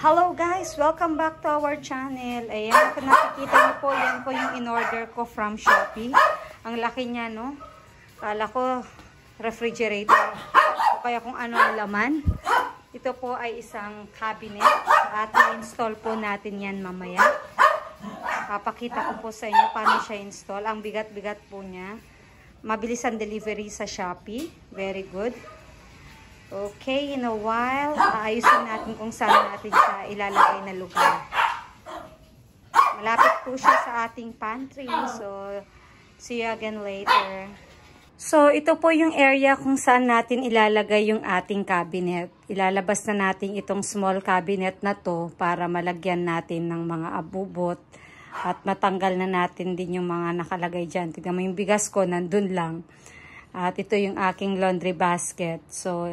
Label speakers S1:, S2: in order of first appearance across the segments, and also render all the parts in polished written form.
S1: Hello guys! Welcome back to our channel. Ayan, kung nakikita niyo po, yan po yung in-order ko from Shopee. Ang laki niya, no? Kala ko refrigerator. O kaya kung ano ang laman. Ito po ay isang cabinet. At i-install po natin yan mamaya. Papakita ko po sa inyo paano siya install. Ang bigat-bigat po niya. Mabilis ang delivery sa Shopee. Very good. Okay, in a while, aayusin natin kung saan natin siya ilalagay na lugar. Malapit po siya sa ating pantry. So, see you again later. So, ito po yung area kung saan natin ilalagay yung ating cabinet. Ilalabas na natin itong small cabinet na to para malagyan natin ng mga abubot. At matanggal na natin din yung mga nakalagay dyan. Tignan mo yung bigas ko, nandun lang. At ito yung aking laundry basket. So,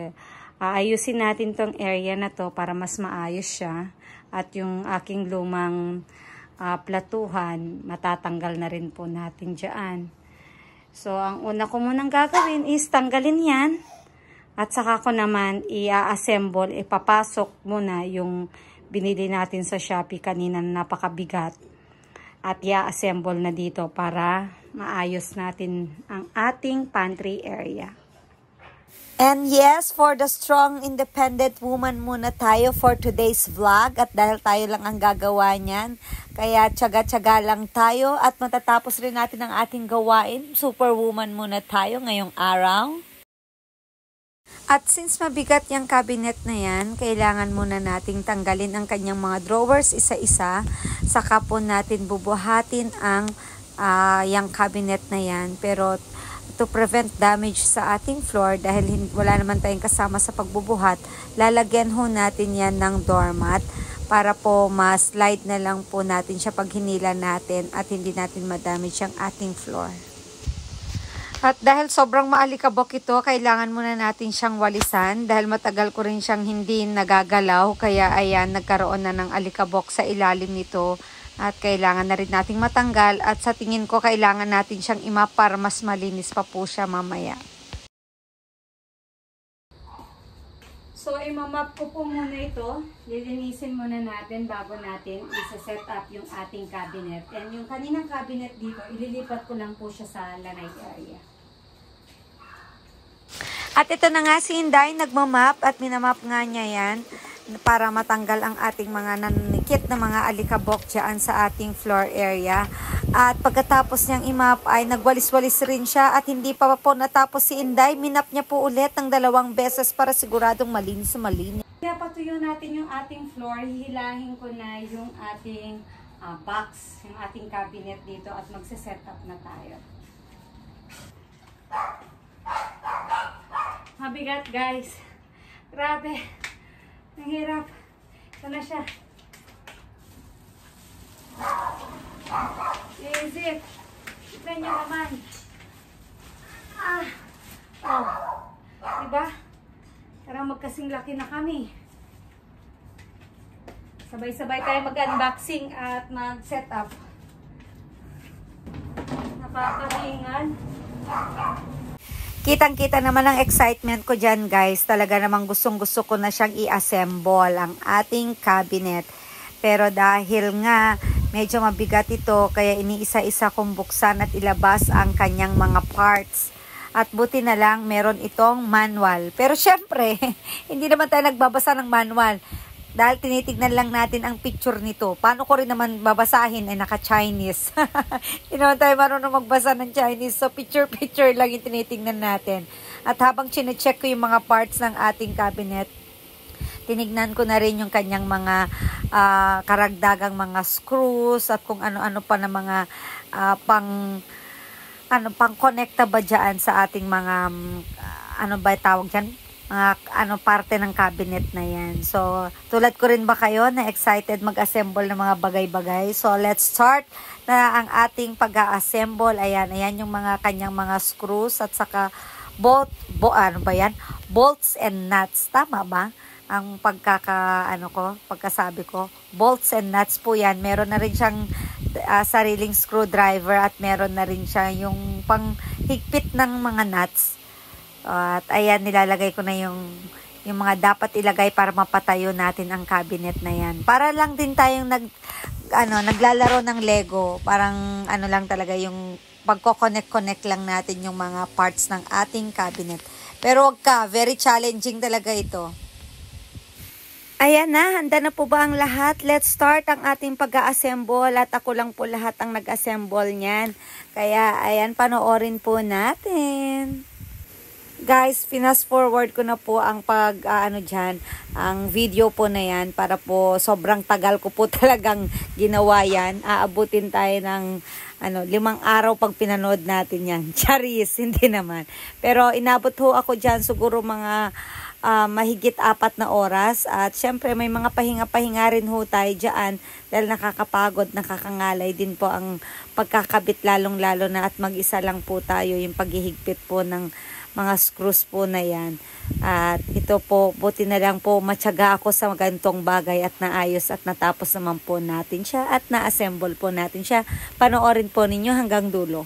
S1: aayusin natin tong area na to para mas maayos siya. At yung aking lumang platuhan, matatanggal na rin po natin dyan. So, ang una ko munang gagawin is tanggalin yan. At saka ko naman i-assemble, ipapasok muna yung binili natin sa Shopee kanina na napakabigat. At i-assemble na dito para maayos natin ang ating pantry area.
S2: And yes, for the strong independent woman muna tayo for today's vlog. At dahil tayo lang ang gagawa niyan, kaya tiyaga-tiyaga lang tayo at matatapos rin natin ang ating gawain. Superwoman muna tayo ngayong araw. At since mabigat yung cabinet na yan, kailangan muna nating tanggalin ang kanyang mga drawers isa-isa. Saka po natin bubuhatin ang yung cabinet na yan. Pero to prevent damage sa ating floor, dahil wala naman tayong kasama sa pagbubuhat, lalagyan ho natin yan ng doormat para po ma-slide na lang po natin siya pag hinila natin at hindi natin ma-damage ang ating floor. At dahil sobrang maalikabok ito, kailangan muna natin siyang walisan dahil matagal ko rin siyang hindi nagagalaw. Kaya ayan, nagkaroon na ng alikabok sa ilalim nito at kailangan na rin nating matanggal. At sa tingin ko, kailangan natin siyang i-map para mas malinis pa po siya mamaya.
S1: So, imamap ko po muna ito. Lilinisin muna natin bago natin isa-set up yung ating cabinet. And yung kaninang cabinet dito, ililipat ko lang po siya sa lanay area.
S2: At ito na nga si Inday, nagmamap at minamap nga niya yan para matanggal ang ating mga nanikit na mga alikabok dyan sa ating floor area. At pagkatapos niyang imap ay nagwalis-walis rin siya at hindi pa po natapos si Inday, minap niya po ulit ng 2 beses para siguradong malinis na malinis.
S1: Kaya patuyo natin yung ating floor, hihilahin ko na yung ating box, yung ating cabinet dito at magse-set up na tayo. Mabigat guys. Grabe. Ang hirap. Ito na siya. Easy. Tignan nyo naman. Oh. Diba? Parang magkasing laki na kami. Sabay-sabay tayo mag-unboxing at mag-set up. Napakahingan.
S2: Kitang-kita naman ang excitement ko dyan guys. Talaga namang gustong-gusto ko na siyang i-assemble ang ating cabinet. Pero dahil nga medyo mabigat ito, kaya iniisa-isa kong buksan at ilabas ang kanyang mga parts. At buti na lang meron itong manual. Pero syempre, hindi naman tayo nagbabasa ng manual. Dahil tinitignan lang natin ang picture nito. Paano ko rin naman babasahin ay naka-Chinese. Hindi naman tayo marunong magbasa ng Chinese. So picture-picture lang yung tinitignan natin. At habang chinecheck ko yung mga parts ng ating cabinet, tinignan ko na rin yung kanyang mga karagdagang mga screws at kung ano-ano pa na mga pang connecta ba dyan sa ating mga ano ba tawag dyan? Parte ng cabinet na yan. So, tulad ko rin ba kayo na excited mag-assemble ng mga bagay-bagay? So, let's start na ang ating pag-assemble. Ayan yung mga kanyang mga screws at saka bolts and nuts. Tama ba? Ang pagkasabi ko. Bolts and nuts po yan. Meron na rin siyang sariling screwdriver at meron na rin siya yung panghigpit ng mga nuts. At ayan, nilalagay ko na yung yung mga dapat ilagay para mapatayo natin ang cabinet na yan. Para lang din tayong naglalaro ng Lego. Parang ano lang talaga yung pagko-connect lang natin yung mga parts ng ating cabinet. Pero wag ka, very challenging talaga ito. Ayan na, handa na po ba ang lahat? Let's start ang ating pag-assemble at ako lang po lahat ang nag-assemble niyan. Kaya ayan, panoorin po natin. Guys, fast forward ko na po ang ang video po na yan para po sobrang tagal ko po talagang ginawa yan. Aabutin tayo ng 5 araw pag pinanood natin yan. Charis, hindi naman. Pero inabot ho ako dyan siguro mga mahigit 4 na oras at syempre may mga pahinga-pahinga rin ho tayo dyan dahil nakakapagod, nakakangalay din po ang pagkakabit lalong-lalo na at mag-isa lang po tayo yung paghihigpit po ng mga screws po na yan. At ito po, buti na lang po matyaga ako sa ganitong bagay at naayos at natapos naman po natin siya at na-assemble po natin siya. Panoorin po ninyo hanggang dulo.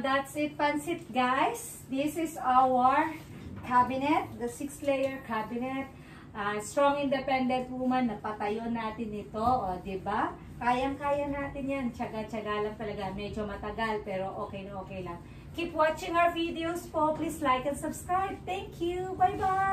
S1: That's it, Pansit, guys. This is our cabinet, the 6-layer cabinet. Strong independent woman, napatayo natin ito, o, diba? Kayang-kaya natin yan. Tsaga-tsaga lang talaga. Medyo matagal, pero okay na okay lang. Keep watching our videos po. Please like and subscribe. Thank you. Bye-bye.